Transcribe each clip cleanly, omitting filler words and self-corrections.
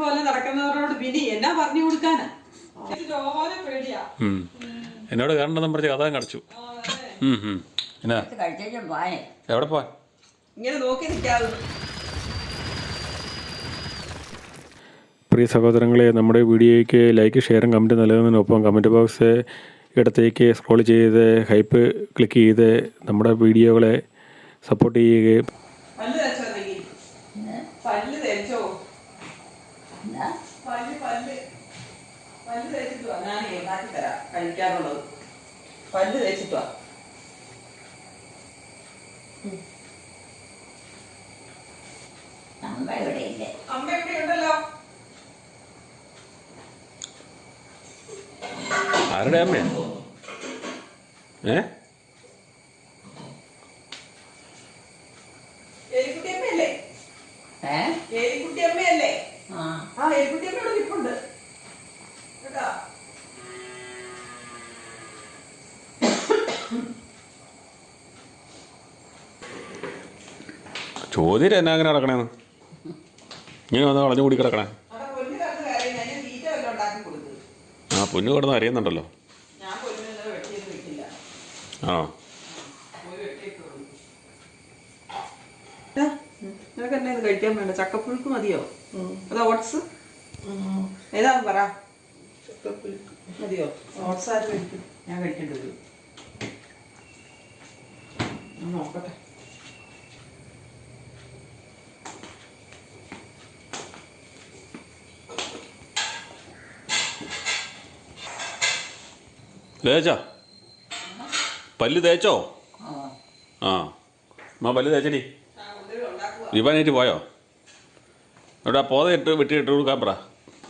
പോലെ നടക്കുന്നവരോട് പിന്നെ എന്നാ പറഞ്ഞു കൊടുക്കാനാ? പേടിയാ. എന്നോട് കയറണ്ടെന്നും പറഞ്ഞ് കഥ കടച്ചു. എന്നാ എവിടെ പോവാൻ? ഇങ്ങനെ നോക്കി നിൽക്കാതെ. പ്രിയ സഹോദരങ്ങളെ, നമ്മുടെ വീഡിയോയ്ക്ക് ലൈക്ക്, ഷെയറും കമൻറ്റ് നൽകുന്നതിനൊപ്പം കമൻറ്റ് ബോക്സ് ഇടത്തേക്ക് സ്ക്രോൾ ചെയ്ത് ഹൈപ്പ് ക്ലിക്ക് ചെയ്ത് നമ്മുടെ വീഡിയോകളെ സപ്പോർട്ട് ചെയ്യുകയും പല്ല് തേച്ചോ? പല്ല് തേച്ചിട്ട് വാ, ഞാൻ ഉണ്ടാക്കി തരാം കഴിക്കാനുള്ളത്. പല്ല് തേച്ചിട്ട് വാ. അമ്മ ഇവിടെ ഉണ്ടല്ലോ. ആരുടെ അമ്മയാ? എലിക്കുട്ടിയമ്മയല്ലേ? എലിക്കുട്ടിയമ്മയല്ലേ? ആ എലിക്കുട്ടിയമ്മയോട് നിൽപ്പുണ്ട് കേട്ടോ. ചോദ്യം എന്നാ അങ്ങനെ കിടക്കണേന്ന് ഇങ്ങനെ വന്ന് കളഞ്ഞു കൂടി കിടക്കണേ. ആ പൊന്നു കിടന്ന് അറിയുന്നുണ്ടല്ലോ. ആ നിനക്ക് എന്നെ ഇത് കഴിക്കാൻ വേണ്ട? ചക്കപ്പുഴുക്ക് മതിയോ? അതോ ഓട്സ് ഏതാന്ന് പറ. മതിയോ? ഓട്സ് ആരും കഴിക്കും? ഞാൻ കഴിക്കേണ്ടി വരും. നോക്കട്ടെ. തേച്ചോ? പല്ല് തേച്ചോ? ആ അമ്മ പല്ല് തേച്ചടി. ദീപാനായിട്ട് പോയോ? ഇവിടെ പോത വെട്ടിയിട്ട് കൊടുക്കാൻ പറ.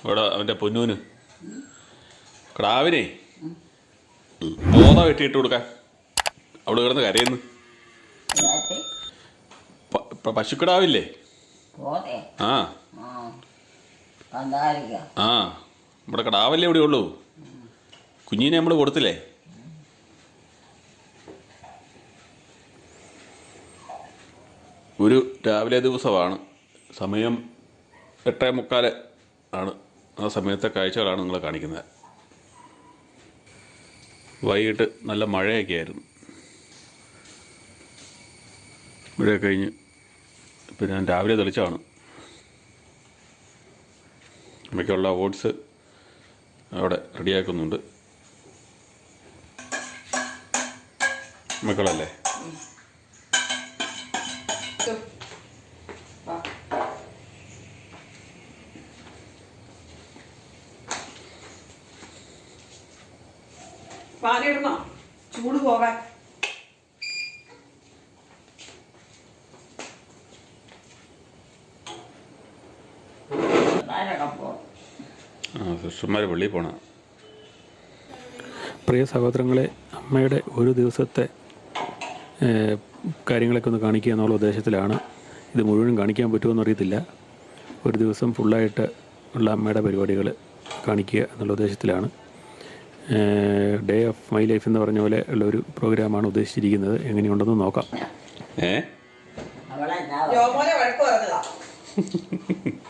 ഇവിടെ അവൻ്റെ പൊന്നൂന് കിടാവിനെ പോത വെട്ടിയിട്ട് കൊടുക്കാൻ. അവിടെ കിടന്ന് കരയുന്നു. പശുക്കിടാവില്ലേ? ആ ആ ഇവിടെ കിടാവല്ലേ ഇവിടെ ഉള്ളൂ. കുഞ്ഞിനെ നമ്മൾ കൊടുത്തില്ലേ? ഒരു രാവിലെ ദിവസമാണ്, സമയം 8:45 ആണ്. ആ സമയത്തെ കാഴ്ചകളാണ് നിങ്ങളെ കാണിക്കുന്നത്. വൈകിട്ട് നല്ല മഴയൊക്കെ ആയിരുന്നു. മഴയൊക്കെ കഴിഞ്ഞ് ഇപ്പം ഞാൻ രാവിലെ തെളിച്ചാണ്. അമ്മയ്ക്കുള്ള ഓട്സ് അവിടെ റെഡിയാക്കുന്നുണ്ട്. മക്കളല്ലേ? പാലിടണോ? ചൂട് പോകാൻ. സിസ്റ്റർമാർ വെളിയിൽ പോണ. പ്രിയ സഹോദരങ്ങളെ, അമ്മയുടെ ഒരു ദിവസത്തെ കാര്യങ്ങളൊക്കെ ഒന്ന് കാണിക്കുക എന്നുള്ള ഉദ്ദേശത്തിലാണ്. ഇത് മുഴുവൻ കാണിക്കാൻ പറ്റുമെന്ന് അറിയത്തില്ല. ഒരു ദിവസം ഫുള്ളായിട്ട് ഉള്ള അമ്മയുടെ പരിപാടികൾ കാണിക്കുക എന്നുള്ള ഉദ്ദേശത്തിലാണ്. ഡേ ഓഫ് മൈ ലൈഫ് എന്ന് പറഞ്ഞ പോലെ ഉള്ളൊരു പ്രോഗ്രാമാണ് ഉദ്ദേശിച്ചിരിക്കുന്നത്. എങ്ങനെയുണ്ടെന്ന് നോക്കാം. ജോമോനെ വഴക്ക് പറഞ്ഞതാ.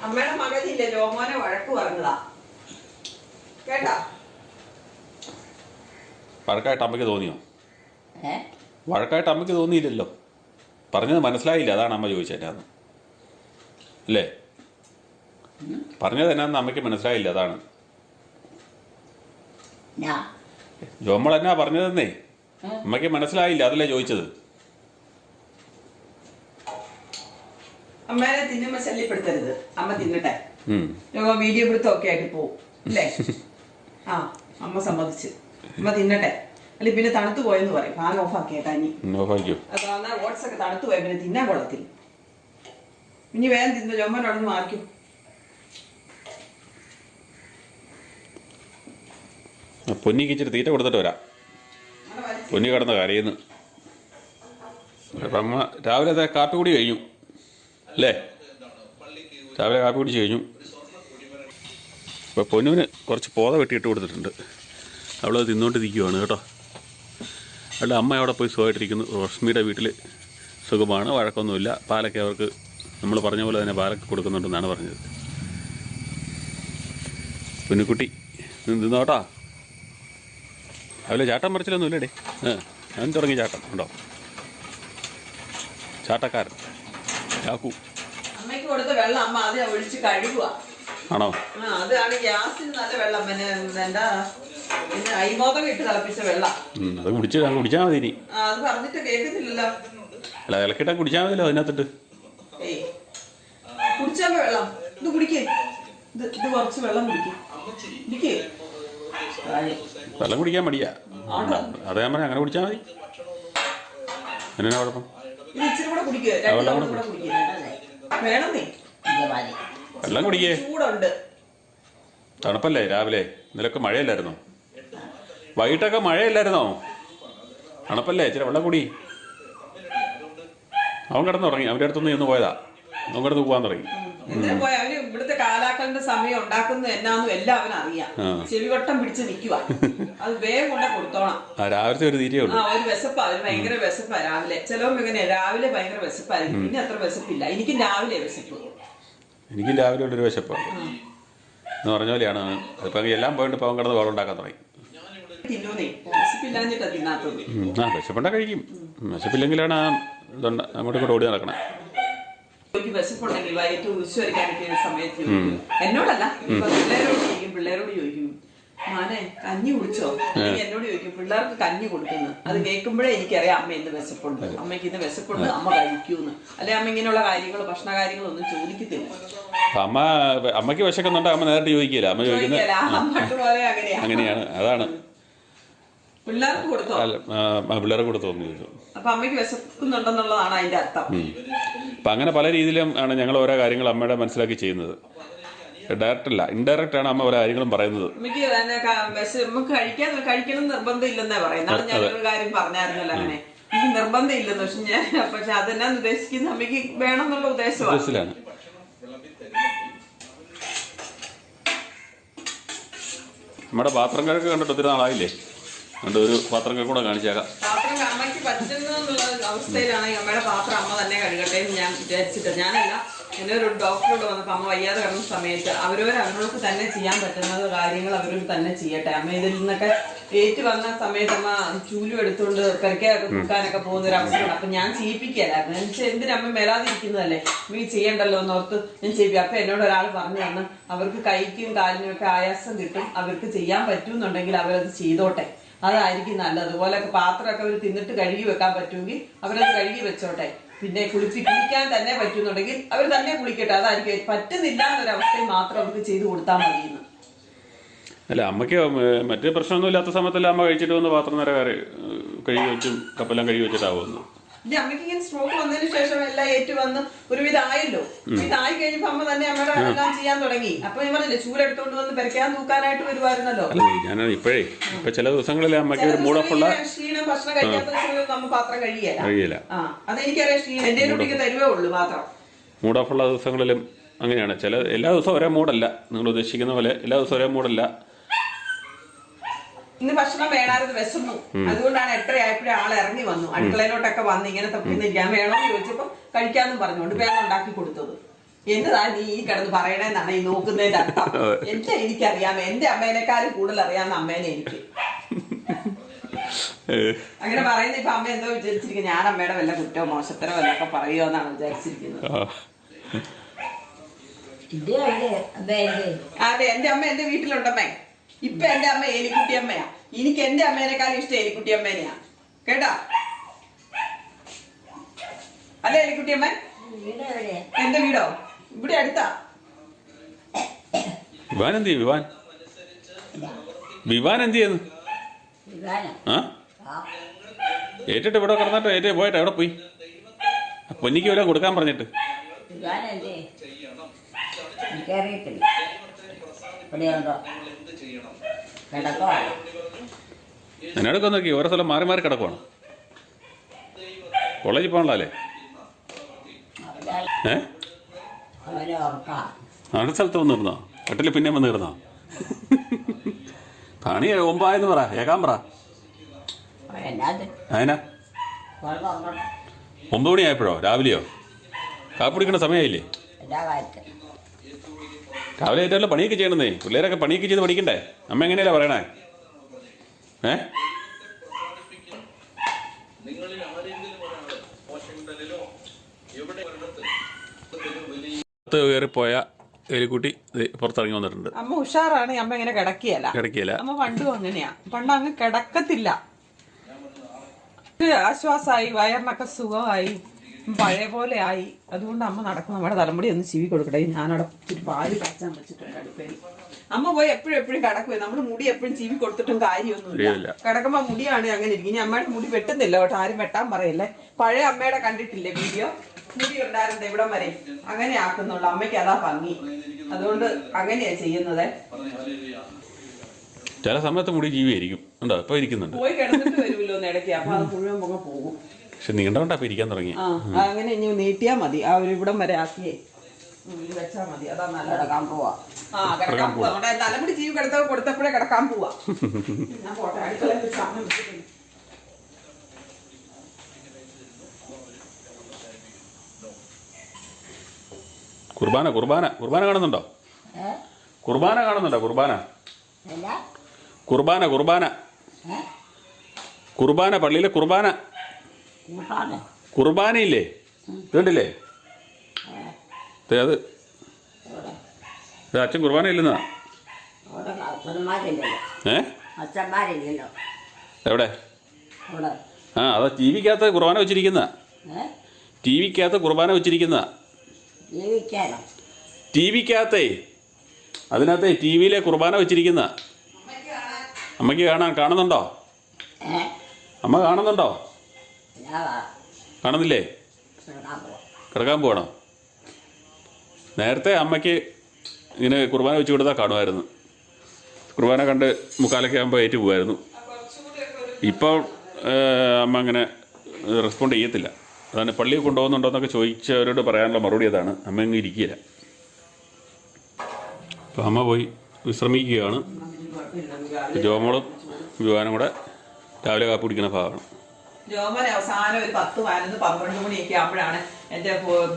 അമ്മയുടെ മകനില്ലേ, ജോമോനെ വഴക്ക് പറഞ്ഞതാ കേട്ടാ. വഴക്കായിട്ട് അമ്മയ്ക്ക് തോന്നിയോ? വഴക്കായിട്ട് അമ്മയ്ക്ക് തോന്നിയില്ലല്ലോ. പറഞ്ഞത് മനസ്സിലായില്ല, അതാണ് അമ്മ ചോദിച്ചത്. എന്നാന്ന് അല്ലേ? പറഞ്ഞത് എന്നാന്ന് അമ്മയ്ക്ക് മനസ്സിലായില്ല, അതാണ്. ജോമോൾ എന്നാ പറഞ്ഞതെന്നേ അമ്മയ്ക്ക് മനസ്സിലായില്ല, അതല്ലേ ചോദിച്ചത്. അമ്മേനെ തിന്നുമ്പോ ശല്യപ്പെടുത്തരുത്. അമ്മ തിന്നട്ടെ. വീഡിയോ പിടുത്തമൊക്കെ ആയിട്ട് പോവും അല്ലേ? ആ അമ്മ സമ്മതിച്ച്. അമ്മ തിന്നട്ടെ. അല്ലെ പിന്നെ തണുത്തു പോയെന്ന് പറയും. ഫാൻ ഓഫ് ആക്കിയേട്ടാ. ഇനി അതാ ഓട്സ് ഒക്കെ തണുത്തു പോയ പിന്നെ തിന്നാൻ കൊള്ളത്തില്ല. ഇനി വേഗം തിന്നു. ജോമോൻ അവിടെ നിന്ന് മാറിക്കും. പൊന്നിക്ക് ഇച്ചിരി തീറ്റ കൊടുത്തിട്ട് വരാം. പൊന്നി കിടന്ന കരയുന്നു. അപ്പം അമ്മ രാവിലെ കാപ്പി കൂടി കഴിഞ്ഞു അല്ലേ? രാവിലെ കാപ്പി കുടിച്ച് കഴിഞ്ഞു. അപ്പോൾ പൊന്നുവിന് കുറച്ച് പോത വെട്ടിയിട്ട് കൊടുത്തിട്ടുണ്ട്. അവളത് തിന്നുകൊണ്ട് നിൽക്കുവാണ് കേട്ടോ. അവളുടെ അമ്മ അവിടെ പോയി സുഖമായിട്ടിരിക്കുന്നു. റോഷ്മിയുടെ വീട്ടിൽ സുഖമാണ്, വഴക്കൊന്നുമില്ല. പാലൊക്കെ അവർക്ക് നമ്മൾ പറഞ്ഞ പോലെ തന്നെ പാലൊക്കെ കൊടുക്കുന്നുണ്ടെന്നാണ് പറഞ്ഞത്. പൊന്നുക്കുട്ടി നിന്നോട്ടാ. രാവിലെ ചാട്ടം പറിച്ചിലൊന്നും ഇല്ലേടേ. ഞാൻ തുടങ്ങി ചാട്ടം ഉണ്ടോ? ചാട്ടക്കാരൻ ചാക്കു. അമ്മയ്ക്ക് കൊടുത്ത വെള്ളം അമ്മ അത് ഒഴിച്ച് കഴുകുക. ആണോ? അതാണ് ഗ്യാസിന് നല്ല വെള്ളം. പിന്നെ എന്താ പിന്നെ അരിമോദകം ഇട്ട് തിളപ്പിച്ച വെള്ളം. അത് കുടിച്ചാൽ മതി ഇനി. അത് പറഞ്ഞിട്ട് കേൾക്കുന്നില്ലല്ലോ. അല്ല ഇളക്കിട്ടാ കുടിച്ചാൽ മതിയല്ലോ അതിനകത്തിട്ട്. കുടിച്ചാൽ വെള്ളം ഇത് കുടിക്കേ. ഇത് കുറച്ച് വെള്ളം കുടിക്കേ. വെള്ളം കുടിക്കാൻ മടിയാ. അതെ ഞാൻ പറഞ്ഞ അങ്ങനെ കുടിച്ചാൽ മതി. എന്നാ കുഴപ്പം? ഇത് ഇച്ചിരി കൂടെ കുടിക്കുക. വേണമെന്നേ വെള്ളം കുടിക്കേ. ചൂടുണ്ട്. തണുപ്പല്ലേ രാവിലെ? ഇന്നലൊക്കെ മഴയല്ലായിരുന്നോ? വൈകിട്ടൊക്കെ മഴയല്ലായിരുന്നോ? തണുപ്പല്ലേ? ഇച്ചിരി വെള്ളം കുടി. അവൻ കിടന്നുറങ്ങി. അവൻ്റെ അടുത്തൊന്ന് ചെന്ന് പോയതാ. അവൻ കിടന്ന് പോകാൻ തുടങ്ങി. അവന് ഇവിടുത്തെ കാലാക്കളുടെ സമയം ഉണ്ടാക്കുന്നത് എന്നാന്നും എല്ലാം അവനറിയാം. ചെവിവട്ടം പിടിച്ച് നിൽക്കുക. അത് വേഗം കൊണ്ട് കൊടുത്തോണം. രാവിലത്തെ ഒരു തീറ്റയേ ഉള്ളൂ. ഒരു വിശപ്പാ. അവന് ഭയങ്കര വിശപ്പാ രാവിലെ. ചിലവർക്ക് എങ്ങനെയാ രാവിലെ ഭയങ്കര വിശപ്പായിരിക്കും. പിന്നെ അത്ര വിശപ്പില്ല. എനിക്കും രാവിലെ വിശപ്പ്. എനിക്കും രാവിലെ ഉള്ളൊരു വിശപ്പാണ് എന്ന് പറഞ്ഞ പോലെയാണ്. അതിപ്പോൾ എല്ലാം പോയിട്ട് ഇപ്പോൾ അവൻ കിടന്ന് വെള്ളം ഉണ്ടാക്കാൻ തുടങ്ങി. വിശപ്പില്ലാഞ്ഞിട്ടാ തിന്നാത്തത്. വിശപ്പുണ്ടാ കഴിക്കും. വിശപ്പില്ലെങ്കിലാണ് അങ്ങോട്ടും ഇങ്ങോട്ട് ഓടി നടക്കണം. വിശപ്പുണ്ടെങ്കിൽ വൈകിട്ട് ഉച്ച വരയ്ക്കാൻ സമയത്ത് ചോദിക്കും. എന്നോടല്ല, പിള്ളേരോട് ചോദിക്കും, മാനെ കഞ്ഞി കുടിച്ചോ? എന്നോട് ചോദിക്കും. പിള്ളേർക്ക് കഞ്ഞി കൊടുക്കുന്നു. അത് കേൾക്കുമ്പോഴേ എനിക്കറിയാം അമ്മ ഇന്ന് വിശപ്പുണ്ട്, അമ്മയ്ക്ക് ഇന്ന് വിശപ്പുണ്ട്, അമ്മ കഴിക്കൂന്ന്. അല്ലെ അമ്മ ഇങ്ങനെയുള്ള കാര്യങ്ങൾ ഭക്ഷണ കാര്യങ്ങളൊന്നും ചോദിക്കത്തില്ല. അമ്മയ്ക്ക് വിശക്കുന്നുണ്ട് അമ്മ നേരിട്ട് ചോദിക്കില്ല. അമ്മ ചോദിക്കുന്നത് അങ്ങനെയാണ്. അതാണ് പിള്ളേർക്ക് കൊടുത്തോ? പിള്ളേർക്ക് കൊടുത്തോന്ന് ചോദിച്ചു. അപ്പൊ അമ്മയ്ക്ക് വിശക്കുന്നുണ്ടെന്നുള്ളതാണ് അതിന്റെ അർത്ഥം. അപ്പൊ അങ്ങനെ പല രീതിയിലും ആണ് ഞങ്ങൾ ഓരോ കാര്യങ്ങൾ അമ്മയുടെ മനസ്സിലാക്കി ചെയ്യുന്നത്. ഡയറക്റ്റ് അല്ല, ഇൻഡയറക്റ്റ് ആണ് അമ്മ പല കാര്യങ്ങളും പറയുന്നത്. നമുക്ക് കഴിക്കണം നിർബന്ധം ഇല്ലെന്നാ പറയുന്നത്. ഞാനൊരു കാര്യം പറഞ്ഞായിരുന്നല്ലോ അങ്ങനെ. എനിക്ക് നിർബന്ധം ഇല്ലെന്ന്. പക്ഷെ അതെന്നാ ഉദ്ദേശിക്കുന്നത് അമ്മയ്ക്ക് വേണം എന്നുള്ള ഉദ്ദേശമാണ്. നമ്മുടെ പാത്രം കഴുക്ക് കണ്ടിട്ട് ഒത്തിരി നാളായില്ലേ? അതുകൊണ്ട് ഒരു പാത്രം കഴുകും കൂടെ കാണിച്ചേക്കാം. പാത്രം അമ്മയ്ക്ക് പറ്റുന്നുള്ള അവസ്ഥയിലാണെങ്കിൽ അമ്മയുടെ പാത്രം അമ്മ തന്നെ കഴുകട്ടെ എന്ന് ഞാൻ വിചാരിച്ചിട്ട്. ഞാനല്ല, എന്നെ ഒരു ഡോക്ടറോട് വന്നപ്പോൾ അമ്മ വയ്യാതെ കിടന്ന സമയത്ത് അവരവർക്ക് തന്നെ ചെയ്യാൻ പറ്റുന്ന കാര്യങ്ങൾ അവരവർ തന്നെ ചെയ്യട്ടെ. അമ്മ ഇതിൽ നിന്നൊക്കെ ഏറ്റു വന്ന സമയത്ത് അമ്മ ചൂലും എടുത്തുകൊണ്ട് പെരക്കൊക്കെ തൂക്കാനൊക്കെ പോകുന്ന ഒരു അവസ്ഥയാണ്. അപ്പൊ ഞാൻ ചെയ്യിപ്പിക്കലായിരുന്നു. എന്നുവെച്ചാൽ എന്തിനമ്മ മേലാതിരിക്കുന്നതല്ലേ, അമ്മ ചെയ്യണ്ടല്ലോ എന്നോർത്ത് ഞാൻ ചെയ്യിപ്പിക്കും. അപ്പൊ എന്നോട് ഒരാൾ പറഞ്ഞു തന്നു, അവർക്ക് കൈക്കും കാലിനും ഒക്കെ ആയാസം കിട്ടും, അവർക്ക് ചെയ്യാൻ പറ്റുമെന്നുണ്ടെങ്കിൽ അവരത് ചെയ്തോട്ടെ, അതായിരിക്കും നല്ലത്. അതുപോലെയൊക്കെ പാത്രമൊക്കെ അവർ തിന്നിട്ട് കഴുകി വെക്കാൻ പറ്റുമെങ്കിൽ അവരത് കഴുകി വെച്ചോട്ടെ. പിന്നെ കുളിക്കാൻ തന്നെ പറ്റുന്നുണ്ടെങ്കിൽ അവർ തന്നെ കുളിക്കട്ടെ, അതായിരിക്കും. പറ്റുന്നില്ല എന്നൊരവസ്ഥയിൽ മാത്രം അവർക്ക് ചെയ്തു കൊടുത്താൽ മതിയെന്ന്. അല്ല അമ്മയ്ക്ക് മറ്റു പ്രശ്നമൊന്നും ഇല്ലാത്ത സമയത്തല്ല അമ്മ കഴിച്ചിട്ട് വന്ന് പാത്രം നേരെ കഴുകി വെച്ചും കപ്പെല്ലാം കഴുകി വെച്ചിട്ടാവുന്നു. പിന്നെ അമ്മയ്ക്ക് ഇങ്ങനെ സ്ട്രോക്ക് വന്നതിന് ശേഷം എല്ലാം ഏറ്റു വന്ന് ഒരുവിധമായല്ലോ. ഇതായി കഴിഞ്ഞപ്പോ അമ്മ തന്നെ അമ്മയുടെ എല്ലാം ചെയ്യാൻ തുടങ്ങി. അപ്പൊ ഞാൻ പറഞ്ഞില്ലേ, ചൂലെടുത്തോണ്ട് വന്ന് പെരക്കാൻ തൂക്കാനായിട്ട് വരുമായിരുന്നല്ലോ. ഞാൻ ഇപ്പോഴേ ഇപ്പൊ ചില ദിവസങ്ങളിൽ അമ്മയ്ക്ക് ഒരു മൂഡ് ഓഫ് ഉള്ള ക്ഷീണം, ഭക്ഷണം കഴിക്കാത്ത ദിവസങ്ങളിൽ നമ്മ പാത്രം കഴിയല. അതെനിക്കറിയാം. ക്ഷീണം എന്റെ കുട്ടിക്ക് തരുവേ ഉള്ളൂ പാത്രം. മൂഡ് ഓഫ് ഉള്ള ദിവസങ്ങളിലും അങ്ങനെയാണ്. എല്ലാ ദിവസവും ഒരേ മൂഡല്ല. നിങ്ങൾ ഉദ്ദേശിക്കുന്ന പോലെ എല്ലാ ദിവസവും ഒരേ മൂഡല്ല. ഇന്ന് ഭക്ഷണം വേണമായിരുന്നു, വിശന്നു. അതുകൊണ്ടാണ് 8:30 ആയപ്പോഴേ ആൾ ഇറങ്ങി വന്നു. അടുക്കളയിലോട്ടൊക്കെ വന്ന് ഇങ്ങനെ തപ്പി നിൽക്കാൻ വേണമെന്ന് ചോദിച്ചപ്പോ കഴിക്കാന്നും പറഞ്ഞുകൊണ്ട് വേഗം ഉണ്ടാക്കി കൊടുത്തത്. എന്നതാ നീ ഈ കിടന്ന് പറയണേന്നാണ് ഈ നോക്കുന്നതിന്റെ അർത്ഥം. എനിക്കറിയാം, എന്റെ അമ്മേനെക്കാളും കൂടുതൽ അറിയാവുന്ന അമ്മേനെ എനിക്ക്. അങ്ങനെ പറയുന്ന ഇപ്പൊ അമ്മ എന്തോ വിചാരിച്ചിരിക്കുന്നത്, ഞാൻ അമ്മയുടെ വല്ല കുറ്റോ മോശത്തരോ വല്ലൊക്കെ പറയുമോ എന്നാണ് വിചാരിച്ചിരിക്കുന്നത്. അതെ, എന്റെ അമ്മ എന്റെ വീട്ടിലുണ്ടമ്മേ. ഇപ്പൊ എന്റെ അമ്മ എലിക്കുട്ടിയമ്മയാ. എനിക്ക് എന്റെ അമ്മേനെക്കാളും ഇഷ്ടം എലിക്കുട്ടിയമ്മേനെയാ. കേട്ടാ? അല്ലേ എലിക്കുട്ടിയമ്മ? എന്റെ വീടോ ഇവിടെ അടുത്താ. വിവാൻ എന്ത് ചെയ്യും? വിവാൻ എന്ത് ചെയ്യുന്നു? ഏറ്റിട്ട് ഇവിടെ കിടന്നിട്ട് ഏറ്റേ പോയിട്ട് എവിടെ പോയി? പൊന്നിക്ക് വല്ല കൊടുക്കാൻ പറഞ്ഞിട്ട്. എന്നോടൊക്കെ നോക്കി ഓരോ സ്ഥലം മാറി മാറി കിടക്കുവാണ്. കോളേജിൽ പോകണല്ലേ? അവിടെ സ്ഥലത്ത് വന്ന് ഇരുന്നോ? കട്ടില് പിന്നെ വന്ന് ഇരുന്നോ? പണി 9 പറ, ഏകാൻ പറ. അതിനാ 9 മണിയായപ്പോഴോ? രാവിലെയോ? കാപ്പി കുടിക്കേണ്ട സമയമായില്ലേ? രാവിലെ ഏറ്റവും പണിയൊക്കെ ചെയ്യണമെന്നേ. പിള്ളേരൊക്കെ പണിയൊക്കെ ചെയ്ത് പഠിക്കണ്ടേ? അമ്മ എങ്ങനെയല്ല പറയണേ? കയറിപ്പോയ എലിക്കുട്ടി പുറത്തിറങ്ങി വന്നിട്ടുണ്ട്. അമ്മ ഉഷാറാണ്. അമ്മ ഇങ്ങനെ കിടക്കിയല്ല. അമ്മ പണ്ടും അങ്ങനെയാ. പണ്ട് അങ്ങ് കിടക്കത്തില്ല. ആശ്വാസമായി, വയറിനൊക്കെ സുഖമായി, പഴയ പോലെ ആയി. അതുകൊണ്ട് അമ്മ നടക്കും. നമ്മുടെ തലമുടി ഒന്ന് ചീവി കൊടുക്കട്ടെ. ഞാനവിടെ ഇത്തിരി പാല് കാച്ചാൻ വെച്ചിട്ടുണ്ട് അടുപ്പേൽ. അമ്മ പോയി എപ്പോഴും കിടക്കുവേ. നമ്മുടെ മുടി എപ്പോഴും ചീവി കൊടുത്തിട്ടും കാര്യമൊന്നുമില്ല. കിടക്കുമ്പോ മുടിയാണ് അങ്ങനെ ഇരിക്കും. ഇനി അമ്മയുടെ മുടി വെട്ടുന്നില്ല കേട്ടോ, ആരും വെട്ടാൻ പറയല്ലേ. പഴയ അമ്മയുടെ കണ്ടിട്ടില്ലേ വീഡിയോ? മുടി ഉണ്ടായിരുന്നത് ഇവിടം വരെ അങ്ങനെ ആക്കുന്നുള്ളു. അമ്മയ്ക്ക് അതാ ഭംഗി. അതുകൊണ്ട് അങ്ങനെയാ ചെയ്യുന്നത്. ചില സമയത്ത് മുടി ജീവിയായിരിക്കും. ഉണ്ടോ? ഇപ്പൊ ഇരിക്കുന്നുണ്ട്. പോയി കിടന്നിട്ട് വരുമല്ലോ ഇടയ്ക്ക്. അപ്പൊ അത് മുഴുവൻ പൊങ്ങ പോകും. പക്ഷെ നീണ്ടോണ്ടാ ഇരിക്കാൻ തുടങ്ങി. അങ്ങനെ ഇനി നീട്ടിയാ മതി. ആ ഒരു ഇവിടം വരെ ആക്കിയേ വെച്ചാ മതി. അതാ നല്ല കിടക്കാൻ പോവാ. കിടക്കാൻ പോവാ. നമ്മുടെ തലമുടി ജീവി കൊടുത്തപ്പോഴേ കിടക്കാൻ പോവാ. ഞാൻ പോട്ടെ. അടുക്കളയിൽ സാധനം വെച്ചിട്ടുണ്ട്. കുർബാന കാണുന്നുണ്ടോ? കുർബാന പള്ളിയിലെ കുർബാനയില്ലേ? ഇതുണ്ടല്ലേ? അത് അച്ഛൻ കുർബാന ഇല്ലെന്നാ. എവിടെ? അതാ ടി വിക്കകത്ത് കുർബാന വെച്ചിരിക്കുന്ന. ടി വിക്കകത്തേ അതിനകത്തെ ടി വിയിലെ കുർബാന വെച്ചിരിക്കുന്ന. അമ്മയ്ക്ക് കാണുന്നുണ്ടോ? അമ്മ കാണുന്നുണ്ടോ? കാണുന്നില്ലേ? കിടക്കാൻ പോകണോ? നേരത്തെ അമ്മയ്ക്ക് ഇങ്ങനെ കുർബാന വെച്ച് കൊടുത്താൽ കാണുമായിരുന്നു. കുർബാന കണ്ട് മുക്കാലൊക്കെ ആകുമ്പോൾ ഏറ്റു പോകുമായിരുന്നു. ഇപ്പോൾ അമ്മ അങ്ങനെ റെസ്പോണ്ട് ചെയ്യത്തില്ല. അതാണ് പള്ളിയിൽ കൊണ്ടുപോകുന്നുണ്ടോയെന്നൊക്കെ ചോദിച്ചവരോട് പറയാനുള്ള മറുപടി അതാണ്. അമ്മ അങ്ങ് ഇരിക്കില്ല. അപ്പോൾ അമ്മ പോയി വിശ്രമിക്കുകയാണ്. ജോമോളും വിവാനും കൂടെ രാവിലെ കാപ്പി കുടിക്കുന്ന ഭാഗമാണ്. ജോമൻ അവസാനം ഒരു 10, 11, 12 മണിയൊക്കെ ആകുമ്പോഴാണ് എന്റെ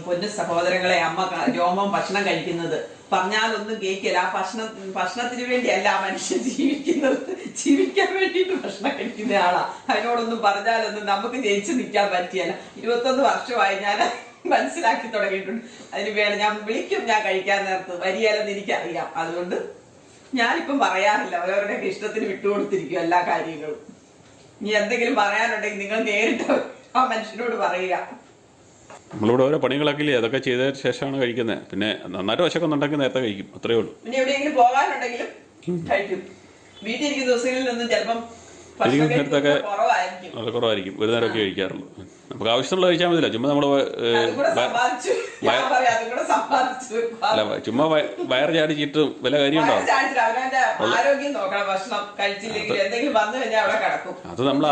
പൊന്നു സഹോദരങ്ങളെ അമ്മ ജോമൻ ഭക്ഷണം കഴിക്കുന്നത്. പറഞ്ഞാലൊന്നും കേൾക്കില്ല. ആ ഭക്ഷണത്തിന് വേണ്ടിയല്ല ആ മനുഷ്യൻ ജീവിക്കുന്നത്. ജീവിക്കാൻ വേണ്ടിയിട്ട് ഭക്ഷണം കഴിക്കുന്ന ആളാ. അതിനോടൊന്നും പറഞ്ഞാലൊന്നും നമുക്ക് ജയിച്ചു നിൽക്കാൻ പറ്റിയല്ല. 21 വർഷമായി ഞാൻ മനസ്സിലാക്കി തുടങ്ങിയിട്ടുണ്ട്. അതിന് വേണം ഞാൻ വിളിക്കും. ഞാൻ കഴിക്കാൻ നേരത്ത് വരികയല്ലെന്ന് എനിക്കറിയാം. അതുകൊണ്ട് ഞാനിപ്പം പറയാറില്ല. അവരവരുടെ ഇഷ്ടത്തിന് വിട്ടുകൊടുത്തിരിക്കും എല്ലാ കാര്യങ്ങളും. ഇനി എന്തെങ്കിലും പറയാനുണ്ടെങ്കിൽ നിങ്ങൾ നേരിട്ട് ആ മനുഷ്യനോട് പറയുക. നമ്മളിവിടെ ഓരോ പണികളൊക്കെ ഇല്ലേ, അതൊക്കെ ചെയ്തതിന് ശേഷമാണ് കഴിക്കുന്നത്. പിന്നെ നന്നായിട്ട് വിശക്കൊന്നുണ്ടെങ്കിൽ നേരത്തെ കഴിക്കും. അത്രയേ ഉള്ളൂ. പിന്നെ എവിടെയെങ്കിലും പോകാനുണ്ടെങ്കിലും കഴിക്കും. വീട്ടിൽ ഇരിക്കുന്ന ദിവസങ്ങളിലൊന്നും ചിലപ്പം നേരത്തൊക്കെ അത് കുറവായിരിക്കും. ഒരു നേരമൊക്കെ കഴിക്കാറുള്ളൂ. നമുക്ക് ആവശ്യമുള്ള കഴിച്ചാൽ മതില്ല. ചുമ്മാ നമ്മൾ ചുമ്മാ വയറ് ചാടി ചീട്ടും വല്ല കാര്യമുണ്ടോ? അത് നമ്മൾ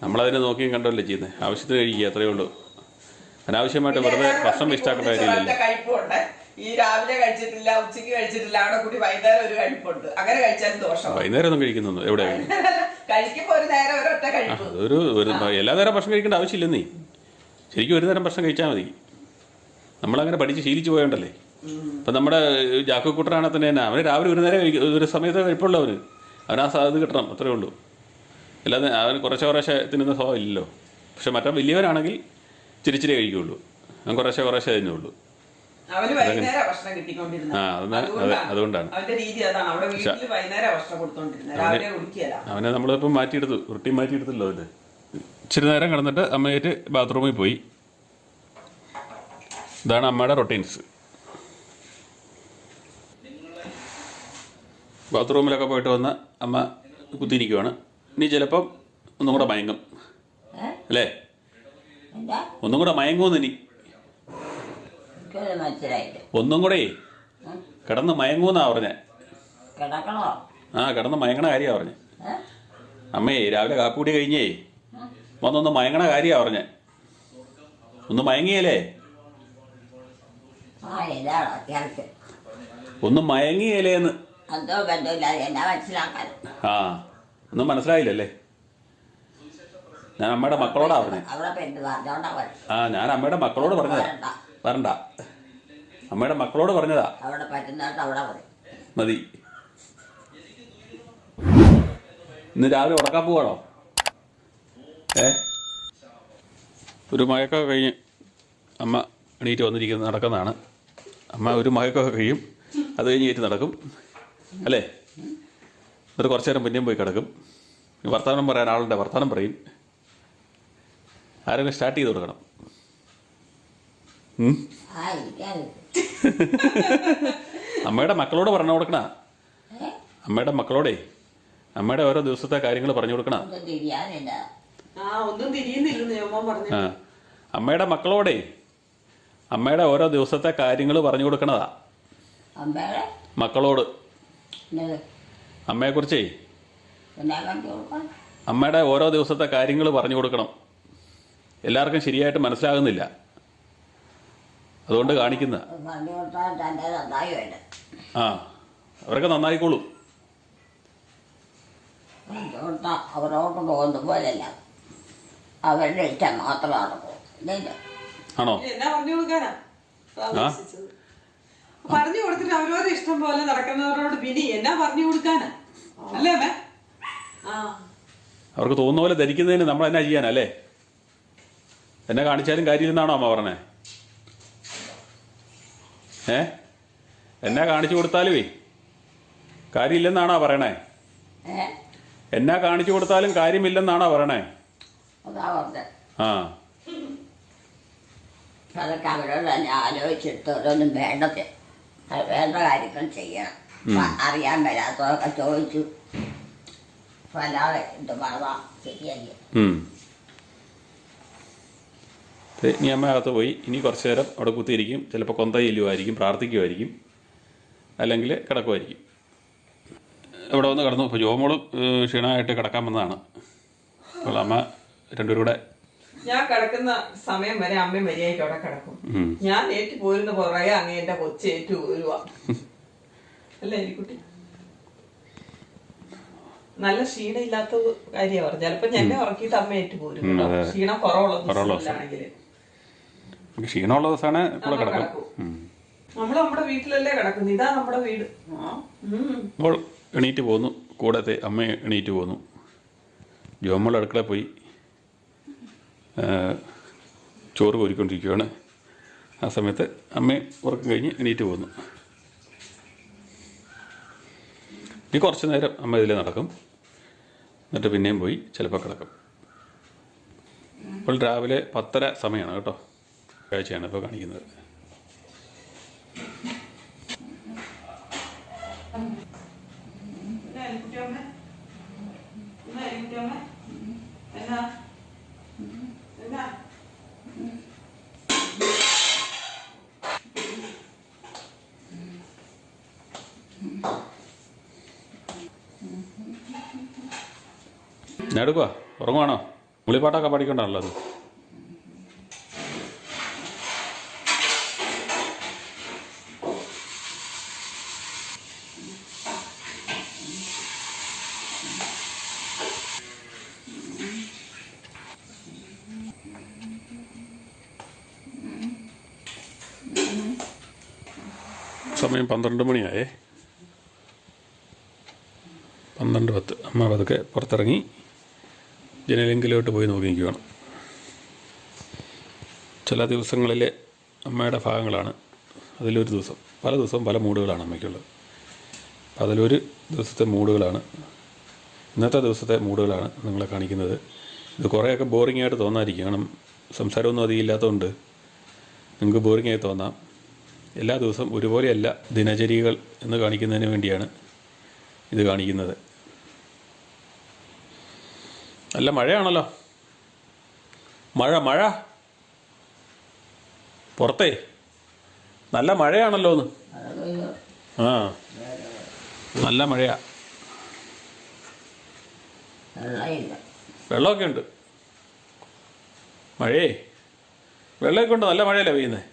നമ്മളതിനെ നോക്കിയും കണ്ടല്ലേ ചെയ്യുന്നത്. ആവശ്യത്തിന് കഴിക്കുക, അത്രയേ ഉള്ളൂ. അനാവശ്യമായിട്ട് വെറുതെ ഭക്ഷണം വേസ്റ്റാക്കേണ്ട കാര്യമില്ലല്ലോ. ഈ രാവിലെ കഴിച്ചിട്ടില്ല, ഉച്ചയ്ക്ക് കഴിച്ചിട്ടില്ല, അവിടെ കൂടി വൈകുന്നേരം ഒരു കഴിപ്പുണ്ട്. അങ്ങനെ കഴിച്ചാലും ദോഷം. വൈകുന്നേരം ഒന്നും കഴിക്കുന്നു എവിടെ? കഴിക്കുമ്പോ ഒരു നേരം ഒരൊറ്റ കഴിപ്പ്. എല്ലാ നേരം ഭക്ഷണം കഴിക്കേണ്ട ആവശ്യമില്ലെന്നേ. ശരിക്കും ഒരു നേരം ഭക്ഷണം കഴിച്ചാൽ മതി. നമ്മളങ്ങനെ പഠിച്ച് ശീലിച്ചു പോയോണ്ടല്ലേ. ഇപ്പം നമ്മുടെ ജാക്കുക്കുട്ടനാണെങ്കിൽ തന്നെ അവന് രാവിലെ ഒരു നേരം ഒരു സമയത്ത് കഴിപ്പുള്ളൂ. അവനാ ഇത് കിട്ടണം, അത്രേ ഉള്ളൂ. അല്ലാതെ അവന് കുറേശ്ശെ തിന്നുന്ന സ്വഭാവം ഇല്ലല്ലോ. പക്ഷെ മറ്റേ വലിയവനാണെങ്കിൽ ചിരിച്ചിരി കഴിക്കുകയുള്ളൂ. അവൻ കുറേശ്ശെ തിന്നുള്ളൂ. അതുകൊണ്ടാണ് അവനെ നമ്മളിപ്പം മാറ്റിയെടുത്തു, റുട്ടീൻ മാറ്റിയെടുത്തല്ലോ. അവന് ഇച്ചിരി നേരം കിടന്നിട്ട് അമ്മയായിട്ട് ബാത്റൂമിൽ പോയി. ഇതാണ് അമ്മയുടെ റൊട്ടീൻസ്. ബാത്റൂമിലൊക്കെ പോയിട്ട് വന്ന് അമ്മ കുത്തിയിരിക്കുവാണ്. ഇനി ചിലപ്പം ഒന്നും കൂടെ മയങ്ങും അല്ലേ? ഒന്നും കൂടെ മയങ്ങുമെന്ന് ഇനി. ഒന്നും കൂടെ കിടന്ന് മയങ്ങൂന്നാ പറഞ്ഞേ. കിടന്ന് മയങ്ങണ കാര്യാ പറഞ്ഞേ. അമ്മേ രാവിലെ കാപ്പിക്കുടി കഴിഞ്ഞേ വന്നൊന്ന് മയങ്ങണ കാര്യാ പറഞ്ഞേ. ഒന്ന് മയങ്ങിയല്ലേ? ഒന്ന് മയങ്ങിയല്ലേന്ന്. ഒന്നും മനസ്സിലായില്ലല്ലേ? ഞാൻ അമ്മയുടെ മക്കളോടാ പറഞ്ഞേ. ഞാൻ അമ്മയുടെ മക്കളോട് പറഞ്ഞതാ. വരണ്ട. അമ്മയുടെ മക്കളോട് പറഞ്ഞതാ. അവിടെ പറ്റുന്നിടത്ത് അവിടെ പറയും. മതി. ഇന്ന് രാവിലെ ഉറക്കാൻ പോവാണോ? ഒരു മയക്കൊക്കെ കഴിഞ്ഞ് അമ്മ എണീറ്റ് വന്നിരിക്കുന്നത് നടക്കുന്നതാണ്. അമ്മ ഒരു മയക്കൊക്കെ കഴിയും, അത് കഴിഞ്ഞ് ഏറ്റു നടക്കും അല്ലേ? എന്നിട്ട് കുറച്ച് നേരം പിന്നെയും പോയി കിടക്കും. വർത്തമാനം പറയാൻ ആളുടെ വർത്തമാനം പറയും. ആരെങ്കിലും സ്റ്റാർട്ട് ചെയ്ത് കൊടുക്കണം. അമ്മയുടെ മക്കളോട് പറഞ്ഞു കൊടുക്കണ. അമ്മയുടെ മക്കളോടേ അമ്മയുടെ ഓരോ ദിവസത്തെ കാര്യങ്ങൾ പറഞ്ഞു കൊടുക്കണ. ഒന്നും തിരിയുന്നില്ലെന്ന് യോമോൻ പറഞ്ഞു. അമ്മയുടെ മക്കളോടേ അമ്മയുടെ ഓരോ ദിവസത്തെ കാര്യങ്ങൾ പറഞ്ഞു കൊടുക്കണതാ. മക്കളോട് അമ്മയെക്കുറിച്ചേ അമ്മയുടെ ഓരോ ദിവസത്തെ കാര്യങ്ങൾ പറഞ്ഞു കൊടുക്കണം. എല്ലാവർക്കും ശരിയായിട്ട് മനസ്സിലാകുന്നില്ല, അതുകൊണ്ട് കാണിക്കുന്ന. ആ, അവരൊക്കെ നന്നായിക്കോളും. അവരോട്ട് പോകുന്ന പോലെയല്ല, അവരുടെ ഇഷ്ടം മാത്രമാണ്. ആണോ? എന്നാ പറഞ്ഞു കൊടുക്കാനാ പറഞ്ഞു കൊടുത്തിട്ട് അവരവരുടെ ഇഷ്ടം പോലെ നടക്കുന്നവരോട് പിന്നെ എന്നാ പറഞ്ഞു കൊടുക്കാനാ അല്ലേ അമ്മേ? അവർക്ക് തോന്നുന്ന പോലെ ധരിക്കുന്നതിന് നമ്മൾ എന്നാ ചെയ്യാനല്ലേ? എന്നെ കാണിച്ചാലും കാര്യമില്ലെന്നാണോ അമ്മ പറഞ്ഞേ? എന്നാ കാണിച്ചു കൊടുത്താലുമേ കാര്യമില്ലെന്നാണോ പറയണേ? എന്നാ കാണിച്ചു കൊടുത്താലും കാര്യമില്ലെന്നാണോ പറയണേ? ആ, അതൊക്കെ അവരോട് തന്നെ ആലോചിച്ചിട്ട് ഓരോന്നും വേണ്ടത് വേണ്ട കാര്യങ്ങൾ ചെയ്യണം. അറിയാൻ വരാത്തതൊക്കെ ചോദിച്ചു വല്ലാതെ ഇത് പറഞ്ഞാൽ ശരിയല്ല. ഇനി അമ്മ അകത്ത് പോയി ഇനി കുറച്ച് നേരം അവിടെ കുത്തിയിരിക്കും. ചിലപ്പോൾ കൊന്ത ചെല്ലുമായിരിക്കും, പ്രാർത്ഥിക്കുമായിരിക്കും, അല്ലെങ്കിൽ കിടക്കുമായിരിക്കും. ഇവിടെ വന്ന് കിടന്നു. ഇപ്പോൾ ജോമോളും ക്ഷീണമായിട്ട് കിടക്കാൻ വന്നതാണ്. അപ്പോൾ അമ്മ രണ്ടുപേരും കൂടെ ഞാൻ കിടക്കുന്ന സമയം വരെ അമ്മയും മര്യാദയ്ക്ക് അവിടെ കിടക്കും. ഞാൻ ഏറ്റു പോരുന്ന പുറകെ അങ്ങ് എന്റെ കൊച്ചു ഏറ്റു പോരുവാ അല്ലേ എലിക്കുട്ടി? നല്ല ക്ഷീണം ഇല്ലാത്ത കാര്യമാണ് പറഞ്ഞു. ചിലപ്പോ എന്നെ ഉറക്കിയിട്ട് അമ്മ ഏറ്റു പോരും. ക്ഷീണം കുറവുള്ള ദിവസമാണെങ്കിൽ ക്ഷീണമുള്ള ദിവസമാണ് ഇവിടെ കിടക്കും. നമ്മൾ നമ്മുടെ വീട്ടിലല്ലേ കിടക്കുന്നത്. ഇതാ നമ്മുടെ വീട്. അപ്പോൾ എണീറ്റ് പോന്നു. കൂടത്തെ അമ്മ എണീറ്റ് പോന്നു. ജോമോൾ അടുക്കളയിൽ പോയി ചോറ് കോരിക്കൊണ്ടിരിക്കുകയാണ്. ആ സമയത്ത് അമ്മ ഉറക്കം കഴിഞ്ഞ് എണീറ്റ് പോന്നു. ഇനി കുറച്ച് നേരം അമ്മ ഇതിൽ നടക്കും. എന്നിട്ട് പിന്നെയും പോയി ചിലപ്പോൾ കിടക്കും. ഇപ്പോൾ രാവിലെ 10:30 സമയമാണ് കേട്ടോ. കാഴ്ചയാണ് ഇപ്പോൾ കാണിക്കുന്നത്. ഞാൻ എടുക്കുക ഉറങ്ങുവാണോ? മുളിപ്പാട്ടൊക്കെ പഠിക്കണ്ടല്ലോ അത്. സമയം 12 മണിയായേ. 12:10. അമ്മ പതുക്കെ പുറത്തിറങ്ങി ജനലെങ്കിലോട്ട് പോയി നോക്കി നിൽക്കുകയാണ്. ചില ദിവസങ്ങളിലെ അമ്മയുടെ ഭാഗങ്ങളാണ്. അതിലൊരു ദിവസം, പല ദിവസവും പല മൂഡുകളാണ് അമ്മയ്ക്കുള്ളത്. അതിലൊരു ദിവസത്തെ മൂഡുകളാണ്, ഇന്നത്തെ ദിവസത്തെ മൂഡുകളാണ് നിങ്ങളെ കാണിക്കുന്നത്. ഇത് കുറേയൊക്കെ ബോറിംഗ് ആയിട്ട് തോന്നാതിരിക്കും. കാരണം സംസാരമൊന്നും അധികം ഇല്ലാത്തതുകൊണ്ട് നിങ്ങൾക്ക് ബോറിംഗ് ആയി തോന്നാം. എല്ലാ ദിവസവും ഒരുപോലെയല്ല ദിനചര്യകൾ എന്ന് കാണിക്കുന്നതിന് വേണ്ടിയാണ് ഇത് കാണിക്കുന്നത്. നല്ല മഴയാണല്ലോ. മഴ പുറത്തേ നല്ല മഴയാണല്ലോ എന്ന്. ആ, നല്ല മഴയാ. വെള്ളമൊക്കെ ഉണ്ട്. മഴയേ വെള്ളമൊക്കെ ഉണ്ട്. നല്ല മഴയല്ലേ പെയ്യുന്നത്.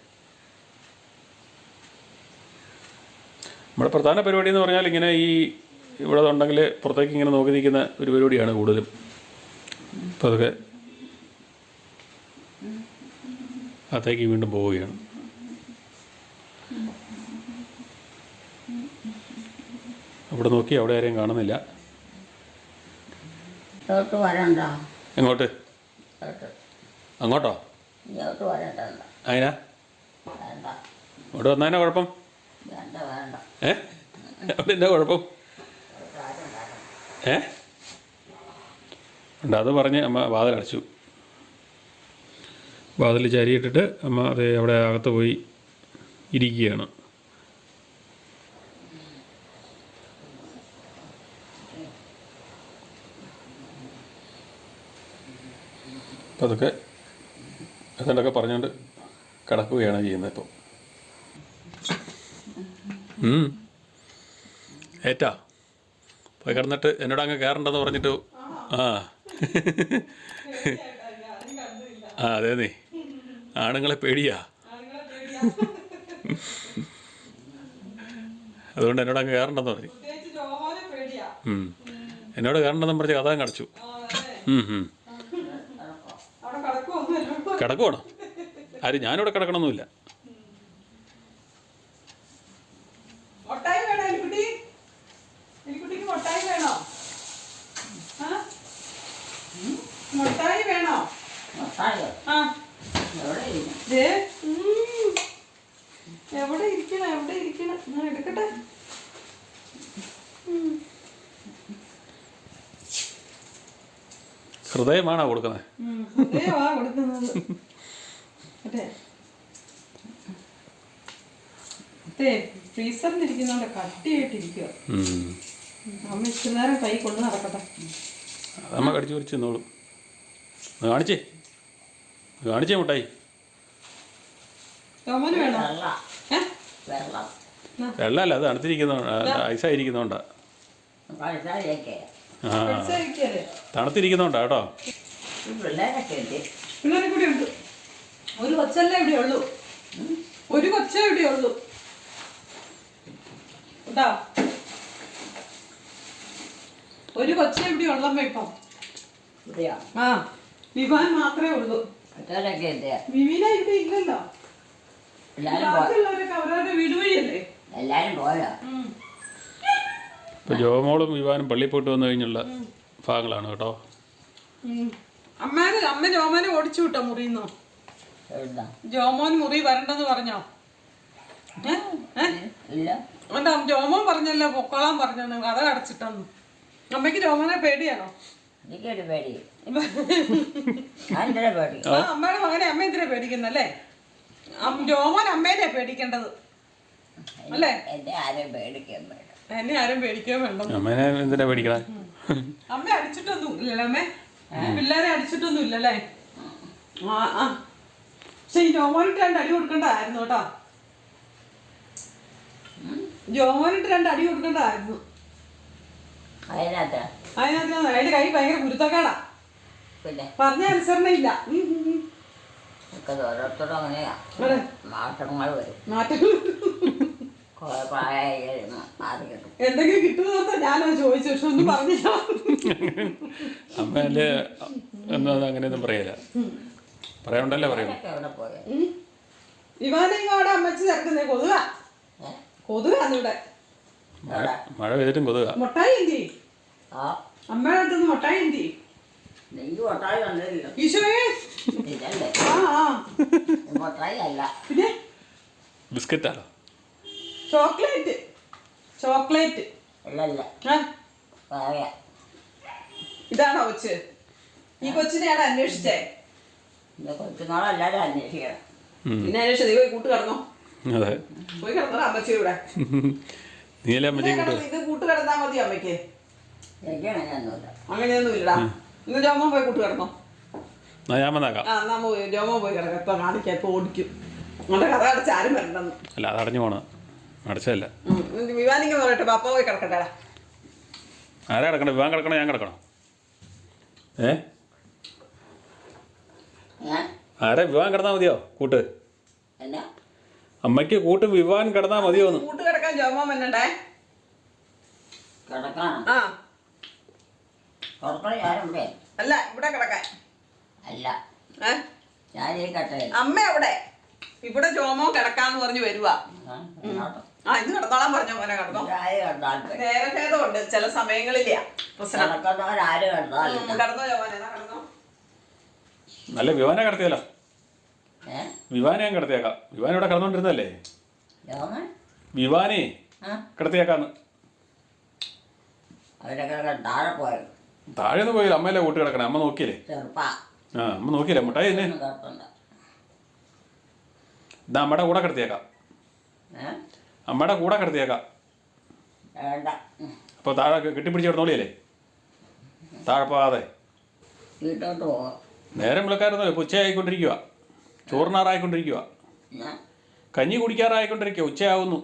നമ്മുടെ പ്രധാന പരിപാടി എന്ന് പറഞ്ഞാൽ ഇങ്ങനെ ഈ ഇവിടെ ഉണ്ടെങ്കിൽ പുറത്തേക്ക് ഇങ്ങനെ നോക്കി നിൽക്കുന്ന ഒരു പരിപാടിയാണ് കൂടുതലും. അപ്പോൾ അതൊക്കെ അകത്തേക്ക് വീണ്ടും പോവുകയാണ്. ഇവിടെ നോക്കി അവിടെ ആരെയും കാണുന്നില്ല. ഇങ്ങോട്ട് വരണ്ട. എങ്ങോട്ട്? അങ്ങോട്ടോ? ഇങ്ങോട്ട് വരണ്ട. അതിനാ? വേണ്ട. ഇവിടെ വന്നതിനാ കുഴപ്പം? വേണ്ട വേണ്ട. അവിടെ എന്നാ കുഴപ്പം? ഉണ്ട്. അത് പറഞ്ഞ് അമ്മ വാതിലടച്ചു. വാതിൽ ചരിയിട്ടിട്ട് അമ്മ അത് അവിടെ അകത്ത് പോയി ഇരിക്കുകയാണ്. അപ്പം അതൊക്കെ അതുകൊണ്ടൊക്കെ പറഞ്ഞുകൊണ്ട് കിടക്കുകയാണ് ചെയ്യുന്നത് ഇപ്പം. ഏറ്റാ പോയി കിടന്നിട്ട് എന്നോട് അങ്ങ് കയറണ്ടെന്ന് പറഞ്ഞിട്ട് അതെ നീ ആണുങ്ങളെ പേടിയാ, അതുകൊണ്ട് എന്നോട് അങ്ങ് കയറണ്ടെന്ന് പറഞ്ഞു. എന്നോട് കയറണ്ടെന്ന് പറഞ്ഞ് കഥ കടച്ചു. കിടക്കുവാണോ? ആരും ഞാനിവിടെ കിടക്കണമെന്നില്ല. മുട്ടായി വേണോ? എവിടെ ഇരിക്കണം ഞാൻ എടുക്കട്ടെ. ഹൃദയമാണോ കൊടുക്കുന്നത്? ഹൃദയമാ കൊടുക്കുന്നത്. ഫ്രീസറിലിരിക്കുന്നോണ്ട് കട്ടിയായിട്ടിരിക്കുക. അമ്മ ഇഷ്ട നേരം കൈ കൊണ്ട് നടക്കട്ടെ. അതമ്മ കടിച്ചു പറിച്ച് നിന്നോളും. കാണിച്ചേ മുട്ടായി. വേണോ? വെള്ളമല്ല, അത് തണുത്തിരിക്കുന്നോണ്ട്, ഐസായിരിക്കുന്നോണ്ടാ. തണുത്തിരിക്കുന്നോണ്ടാ കേട്ടോ. പിള്ളേരെ കൂടെ ഉണ്ട്. ഒരു കൊച്ചല്ലേ ഇവിടെ ഉള്ളൂ. ഒരു കൊച്ചേ ഇവിടെ ഉള്ളൂ കേട്ടോ. ഒരു കൊച്ചേ ഇവിടെ ഉള്ളമ്മ ഇപ്പം. ആ വിവാൻ മാത്രമേ ഉള്ളൂ. വിവീന ഇവിടെ ഇല്ലല്ലോ. ബാക്കിയുള്ളവരൊക്കെ അവരവരുടെ വീട് വഴിയല്ലേ. എല്ലാരും പോയോ? ഇപ്പൊ ജോമോളും വിവാനും പള്ളിയിൽ പോയിട്ട് വന്നു കഴിഞ്ഞുള്ള ഭാഗങ്ങളാണ് കേട്ടോ. അമ്മ ജോമോനെ ഓടിച്ചു വിട്ടോ മുറിന്നോ? ജോമോൻ മുറി വരണ്ടെന്ന് പറഞ്ഞോ? എന്താ ജോമോൻ പറഞ്ഞല്ലോ പൊക്കോളാൻ പറഞ്ഞു. കഥ അടച്ചിട്ടെന്ന്. അമ്മയ്ക്ക് ജോമോനെ പേടിയാണോ? എനിക്കൊരു പേടി. അമ്മയുടെ മകനെ അമ്മ എന്തിനാ പേടിക്കുന്നല്ലേ? ജോമോൻ അമ്മേനെയാ പേടിക്കേണ്ടത് അല്ലേ? എന്നെ ആരും പേടിക്കാൻ വേണ്ട. എന്നെ ആരും പേടിക്കാൻ വേണ്ട. അമ്മേനെ എന്തിനാ പേടിക്കണേ? അമ്മ അടിച്ചിട്ടൊന്നും ഇല്ലല്ലേ? അമ്മേ പിള്ളേരെ അടിച്ചിട്ടൊന്നും ഇല്ലല്ലേ? പക്ഷെ ഈ ജോമോനിട്ട് 2 അടി കൊടുക്കണ്ടായിരുന്നു കേട്ടോ. ജോമോനിട്ട് 2 അടി കൊടുക്കണ്ടായിരുന്നു. അതിനകത്ത് അതിന്റെ കൈ ഭയങ്കര കുരുത്തക്കേടാ. പിന്നെ പറഞ്ഞ അനുസരണ ഇല്ല. ഓരോരുത്തരും അങ്ങനെയാ. മാറ്റങ്ങൾ വരും. എന്തെങ്കിലും കിട്ടുന്ന ഞാനത് ചോദിച്ചു. പക്ഷെ ഒന്നും പറഞ്ഞില്ല. അമ്മേല് ഒന്നും അങ്ങനെയൊന്നും പറയില്ല. പറയാനുണ്ടല്ലേ പറയൂ. ഇവാനെങ്ങോടെ അമ്മച്ചി തിരക്കുന്നേ? കൊതുകാന്ന് ഇവിടെ. മഴ പെയ്തിട്ടും കൊതുക. മുട്ടായി എന്തി? അമ്മയുടെ അടുത്ത് മുട്ടായി എന്തി? ഈശോയെ പിന്നെ ബിസ്ക്കറ്റാണോ? ചോക്ലേറ്റ് ഇതാണോ കൊച്ച്? ഈ കൊച്ചിനെയാണ് അന്വേഷിച്ചേ? കൊച്ചുങ്ങളെല്ലാരും അന്വേഷിക്കണം. പിന്നെ അന്വേഷിച്ചത് നീ പോയി കൂട്ട് കിടന്നോ? അതെ, പോയി കിടന്നോ അമ്മച്ചി ഇവിടെ. നീല അമ്മച്ചി ഇത് കൂട്ട് കിടന്നാ മതി അമ്മയ്ക്ക്. അങ്ങനെയൊന്നും ഇല്ലടാ. ഇന്ന് ജോമോൻ പോയി കൂട്ട് കിടന്നോ? ഞാൻ വന്നാക്കാം. ജോമോൻ പോയി കിടക്കാം. ഇപ്പൊ കാണിക്കാം. ഇപ്പൊ ഓടിക്കും. അങ്ങോട്ട് കഥ അടച്ച് ആരും വരണ്ടെന്ന്. അല്ല, അത് അടഞ്ഞു പോണ അടച്ചല്ല. വിവാനിക്ക് പറയട്ടെ. പപ്പ പോയി കിടക്കട്ടെടാ. ആരാ കിടക്കണേ? വിവാൻ കിടക്കണോ ഞാൻ കിടക്കണോ? ആരാ വിവാൻ കിടന്നാ മതിയോ കൂട്ട്? അമ്മയ്ക്ക് കൂട്ട് വിവാൻ കിടന്നാ മതിയോ? കൂട്ട് കിടക്കാൻ ജോമോൻ വന്നണ്ടേ? അല്ല, ഇവിടെ കിടക്കാൻ അല്ല. അമ്മ അവിടെ ഇവിടെ ജോമോൻ കിടക്കാന്ന് പറഞ്ഞു വരുവാ. ആ ഇന്ന് കിടന്നോളാൻ പറഞ്ഞ പോലെ കിടന്നോ. ചായ കിടന്നാൽ നേരഭേദമുണ്ട് ചില സമയങ്ങളില്ല പ്രശ്നം. കിടക്കുന്നവരാരും കിടന്നാലും കിടന്നോ ജവാനെ, കിടന്നോ. നല്ല വിവാനെ കിടത്തിയല്ലോ. ഏ വിവാനെ ഞാൻ കിടത്തിയേക്കാം. വിവാൻ ഇവിടെ കിടന്നുകൊണ്ടിരുന്നല്ലേ. രോമൻ വിവാനെ ആ കിടത്തിയേക്കാന്ന്. അവരൊക്കെ താഴെ പോയത് താഴെ ഒന്നും പോയില്ല. അമ്മയല്ലേ കൂട്ടി കിടക്കണേ. അമ്മ നോക്കിയില്ലേ? ചെറുപ്പാ ആ അമ്മ നോക്കിയില്ലേ? മുട്ടായി തന്നെ കിടപ്പുണ്ട്. ഇതാ അമ്മയുടെ കൂടെ കിടത്തിയേക്കാം. ഏ അമ്മയുടെ കൂടെ കിടത്തിയേക്കാം. വേണ്ട. അപ്പോൾ താഴെ കെട്ടിപ്പിടിച്ച് കിടന്നോളിയല്ലേ, താഴെ പോകാതെ. വീട്ടോട്ട് പോകാം. നേരം വിളക്കാരുന്നല്ലോ. ഇപ്പോൾ ഉച്ചയായിക്കൊണ്ടിരിക്കുക. ചോറിനാറായിക്കൊണ്ടിരിക്കുക. ഞാൻ കഞ്ഞി കുടിക്കാറായിക്കൊണ്ടിരിക്കുക. ഉച്ചയാവുന്നു.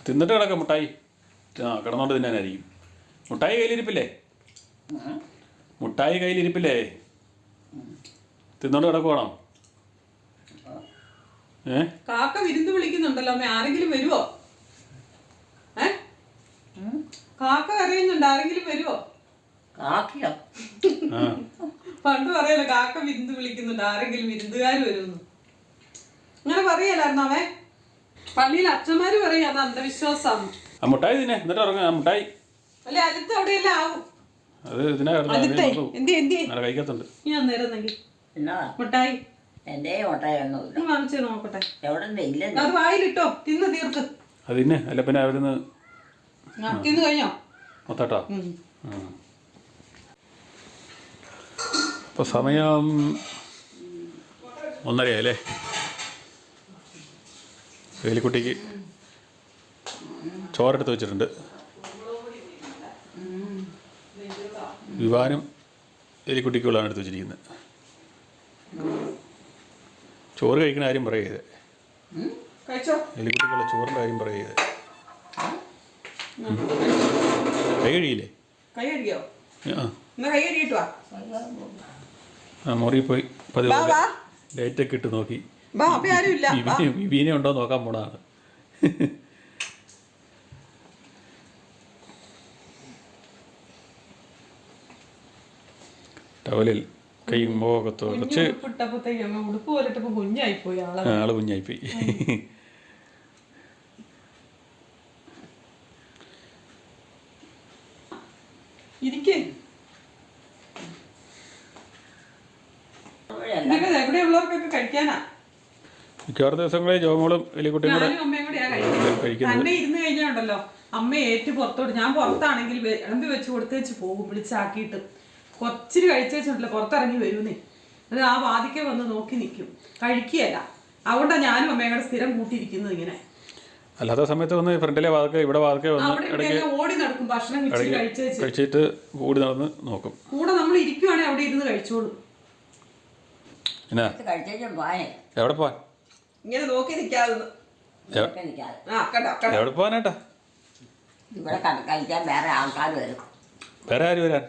തിന്നിട്ട് കിടക്കാം മുട്ടായി. ആ കിടന്നോണ്ട് തിന്നാനായിരിക്കും. മുട്ടായി കയ്യിലിരിപ്പില്ലേ? മുട്ടായി കയ്യിലിരിപ്പില്ലേ? തിന്നോണ്ട് കിടക്കുവാണോ? കാക്ക വിരുന്ന് വിളിക്കുന്നുണ്ടല്ലോ അമ്മ. ആരെങ്കിലും വരുവോ? കാക്ക കരയുന്നുണ്ട്. ആരെങ്കിലും വരുവോ? കാക്കിയോ? പണ്ട് പറയല്ലോ കാക്ക വിരുന്ന് വിളിക്കുന്നുണ്ട്, ആരെങ്കിലും വിരുന്നുകാർ വരുമെന്ന്. അങ്ങനെ പറയലായിരുന്നു അവൻ. പള്ളിയിൽ അച്ഛന്മാര് പറയും അത് അന്ധവിശ്വാസം. ആ മുട്ടായി തിന്നെ എന്നിട്ട് ഇറങ്ങും. ആ മുട്ടായി അല്ലെ അടുത്ത് എവിടെയെല്ലാം ആവും. അത് ഇതിനാ കഴിക്കത്തുണ്ട്. ഞാൻ നേരം എന്നതാ മുട്ടായി എൻ്റെ മുട്ടയൊന്നുമില്ല. വാങ്ങിച്ചു നോക്കട്ടെ. എവിടെ ഇല്ല. അത് വായിലിട്ടോ, തിന്ന് തീർക്ക്. അത് തിന്നെ. അല്ല പിന്നെ അവരിന്ന് തിന്ന് കഴിഞ്ഞോ? മൊത്തട്ടോ. ഇപ്പോൾ സമയം 1:30 വേലിക്കുട്ടിക്ക് ചോറെടുത്ത് വെച്ചിട്ടുണ്ട്. വിവാനും എലിക്കുട്ടിക്കുള്ളതാണ് എടുത്ത് വെച്ചിരിക്കുന്നത്. ചോറ് കഴിക്കുന്ന കാര്യം പറയരുത്. എലിക്കുട്ടിക്കുള്ള ചോറിൻ്റെ കാര്യം പറയരുത്. കൈ കഴിയില്ലേ? കൈ കഴുകിയോ? ആ കൈ കഴുകിട്ടോ. ആ മുറി പോയി പതിവ് ലൈറ്റൊക്കെ ഇട്ട് നോക്കി വിവീനെ ഉണ്ടോ നോക്കാൻ പോണതാണ്. ടവലിൽ കൈ മുഖത്ത് കുറച്ച് ആള് കുഞ്ഞായിപ്പോയി. എവിടെയുള്ളവർക്കൊക്കെ കഴിക്കാനാ. മിക്കവാറും ദിവസങ്ങളിൽ ജോമോളും എലിക്കുട്ടിയും കൂടെ കഴിക്കുന്നത്. തന്നെ ഇരുന്ന് കഴിഞ്ഞാണ്ടല്ലോ അമ്മ ഏറ്റ് പുറത്തോട്ട്. ഞാൻ പുറത്താണെങ്കിൽ വിളമ്പി വെച്ച് കൊടുത്തേച്ച് പോകും, വിളിച്ചാക്കിയിട്ട്. കുറച്ചിരി കഴിച്ചേച്ചിട്ടില്ല, പുറത്തിറങ്ങി വരുന്നേ. അത് ആ വാതിക്കെ വന്ന് നോക്കി നിൽക്കും, കഴിക്കുകയല്ല. അതുകൊണ്ടാണ് ഞാനും അമ്മയും കൂടെ സ്ഥിരം കൂട്ടിയിരിക്കുന്നത് ഇങ്ങനെ. അല്ലാത്ത സമയത്ത് വന്ന് ഫ്രണ്ടിലെ വാതിക്കെ ഇവിടെ വാതിക്കെ വന്ന് ഓടി നടക്കും. ഭക്ഷണം കഴിച്ചിട്ട് ഓടി നടന്ന് നോക്കും. കൂടെ നമ്മൾ ഇരിക്കുവാണെങ്കിൽ അവിടെ ഇരുന്ന് കഴിച്ചോളൂ. എവിടെ പോവാൻ? ഇങ്ങനെ നോക്കി നിൽക്കാതെ എവിടെ പോവാനായിട്ടാ? ഇവിടെ കഴിക്കാൻ വേറെ ആൾക്കാർ വരും. വേറെ ആര് വരാൻ?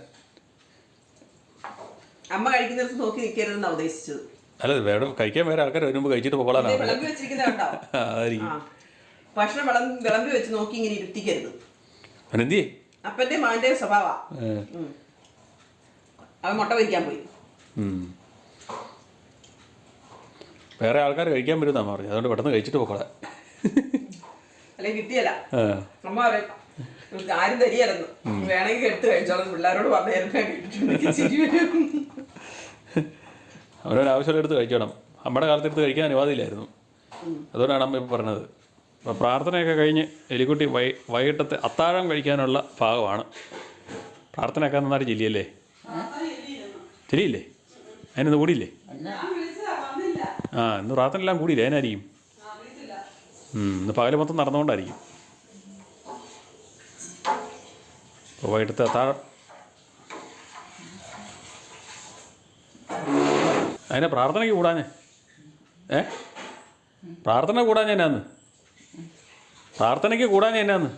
അമ്മ കഴിക്കുന്നിടത്ത് നോക്കി നിൽക്കരുതെന്നാ ഉദ്ദേശിച്ചത്. അല്ല വേറെ കഴിക്കാൻ വേറെ ആൾക്കാർ വരുമ്പോൾ കഴിച്ചിട്ട് പോകാനാണ്. വിളമ്പി വെച്ചിരിക്കുന്നുണ്ടോ? ഭക്ഷണം വിളമ്പി വെച്ച് നോക്കി ഇങ്ങനെ ഇരുത്തിക്കരുത്. അനെന്തിയേ? അപ്പന്റെ മാന്റെ സ്വഭാവ. അവൻ മുട്ട പൊരിക്കാൻ പോയി. വേറെ ആൾക്കാർ കഴിക്കാൻ വരുന്നാ പറഞ്ഞു. അതുകൊണ്ട് പെട്ടെന്ന് കഴിച്ചിട്ട് പോകാം. അല്ലെ കിട്ടിയല്ല. അമ്മ പറയും ആരും തരികയായിരുന്നു, വേണമെങ്കിൽ എടുത്ത് കഴിച്ചോളാം, പിള്ളേരോട് പറഞ്ഞു. അവനൊരു ആവശ്യമുള്ള എടുത്ത് കഴിച്ചോണം. നമ്മുടെ കാലത്തെടുത്ത് കഴിക്കാൻ അനുവാദമില്ലായിരുന്നു. അതുകൊണ്ടാണ് അമ്മ ഇപ്പോൾ പറഞ്ഞത്. അപ്പോൾ പ്രാർത്ഥനയൊക്കെ കഴിഞ്ഞ് എലിക്കുട്ടി വൈകിട്ടത്തെ അത്താഴം കഴിക്കാനുള്ള ഭാഗമാണ്. പ്രാർത്ഥനയൊക്കെ നന്നായിട്ട് ചെല്ലിയല്ലേ? ചെല്ലിയില്ലേ? അതിനൊന്ന് കൂടിയില്ലേ? ആ ഇന്ന് പ്രാർത്ഥന എല്ലാം കൂടിയില്ലേ? അതിനായിരിക്കും. ഇന്ന് പകല് മൊത്തം നടന്നുകൊണ്ടായിരിക്കും. അപ്പോൾ വൈകിട്ടത്തെ അത്താഴം അതിനെ പ്രാർത്ഥനയ്ക്ക് കൂടാഞ്ഞേ? പ്രാർത്ഥന കൂടാഞ്ഞ എന്നാന്ന്? പ്രാർത്ഥനയ്ക്ക് കൂടാഞ്ഞ എന്നാന്ന്?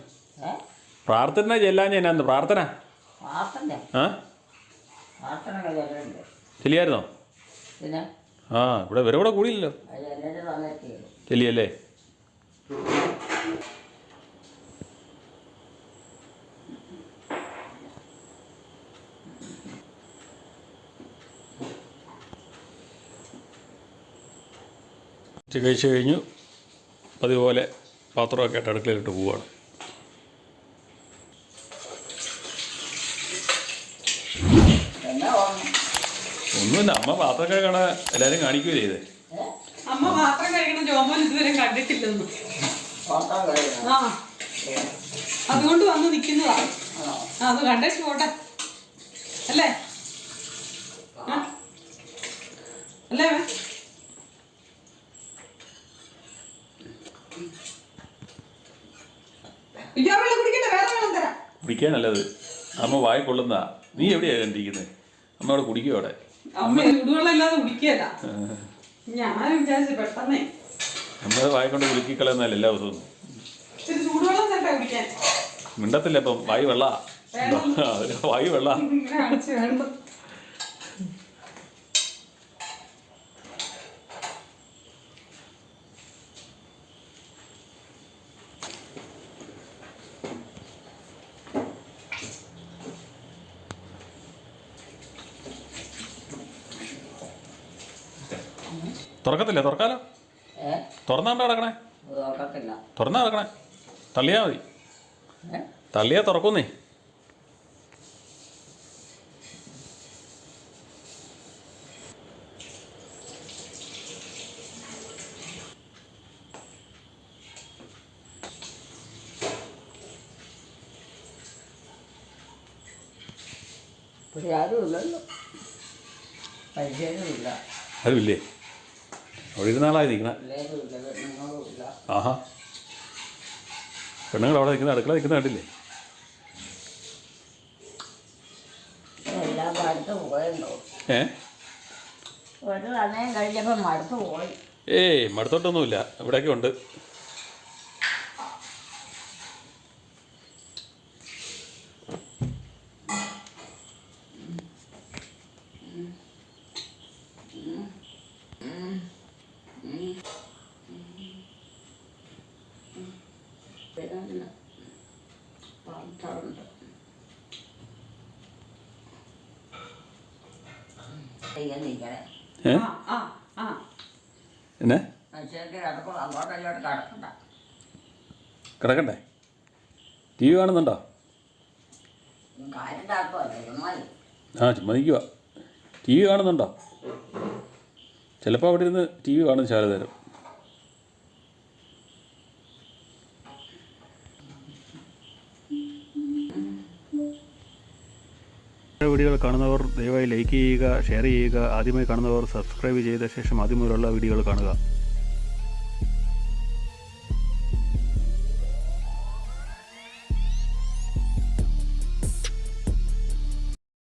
പ്രാർത്ഥന ചെല്ലാഞ്ഞ എന്നാന്ന്? പ്രാർത്ഥന ചെല്ലിയായിരുന്നോ? ആ ഇവിടെ ഇവരെ കൂടെ കൂടിയില്ലല്ലോ. ചെല്ലിയല്ലേ? കഴിച്ച് കഴിഞ്ഞു അതുപോലെ പാത്രമൊക്കെ ആയിട്ട് അടുക്കളയിലിട്ട് പോവുകയാണ്. ഒന്നുമില്ല, അമ്മ പാത്രം കഴുകണ എല്ലാവരും കാണിക്കുകയോ ചെയ്തേ. അമ്മ പാത്രം കഴിക്കണം ജോമോൻ ഇതുവരെ കണ്ടിട്ടില്ലെന്ന്. ആ അതുകൊണ്ട് വന്ന് നിൽക്കുന്നതാ. അത് കണ്ടേച്ച് പോട്ടെ അല്ലേ? അല്ലേ? കുടിക്കട്ടെ, വേറെ വെള്ളം തരാം. കുടിക്കാനല്ലത്, അമ്മ വായി കൊള്ളുന്നതാ. നീ എവിടെയാ കണ്ടിരിക്കുന്നത്? അമ്മ അവിടെ കുടിക്കും. അവിടെ അമ്മ ചൂടുവെള്ളം ഇല്ലാതെ കുടിക്കല്ല. ഞാൻ വിചാരിച്ചു പെട്ടെന്നേ നമ്മൾ വായി കൊണ്ട് കുലുക്കിക്കളയുന്നതല്ല എല്ലാ ദിവസവും. ചൂടുവെള്ളം തന്നെ കുടിക്കാൻ മിണ്ടത്തില്ല. ഇപ്പം വായി വെള്ള, വായി വെള്ള. വേണ്ട. തുറക്കത്തില്ലേ? തുറക്കാലോ. തുറന്നാണ്ട് കിടക്കണേ. തുറന്നാ കിടക്കണേ. തള്ളിയാ മതി. തള്ളിയാ തുറക്കുന്നേ. അതുമില്ലേ? അവിടെ ഇരുന്നാളായി നിൽക്കണേ. ആഹാ, പെണ്ണുങ്ങൾ അവിടെ നിൽക്കുന്ന, അടുക്കള നിൽക്കുന്ന കണ്ടില്ലേ? ഏയ് മടുത്തോട്ടൊന്നുമില്ല, ഇവിടെയൊക്കെ ഉണ്ട്. എന്നെ കിടക്കണ്ടേ? ടി വി കാണുന്നുണ്ടോ? ആ ചുമ്മാ ടി വി കാണുന്നുണ്ടോ? ചിലപ്പോൾ അവിടെ ഇരുന്ന് ടി വി കാണും ശാരദാരം. വീഡിയോകൾ കാണുന്നവർ ദയവായി ലൈക്ക് ചെയ്യുക, ഷെയർ ചെയ്യുക. ആദ്യമായി കാണുന്നവർ സബ്സ്ക്രൈബ് ചെയ്ത ശേഷം ആദ്യം മുതലുള്ള വീഡിയോകൾ കാണുക.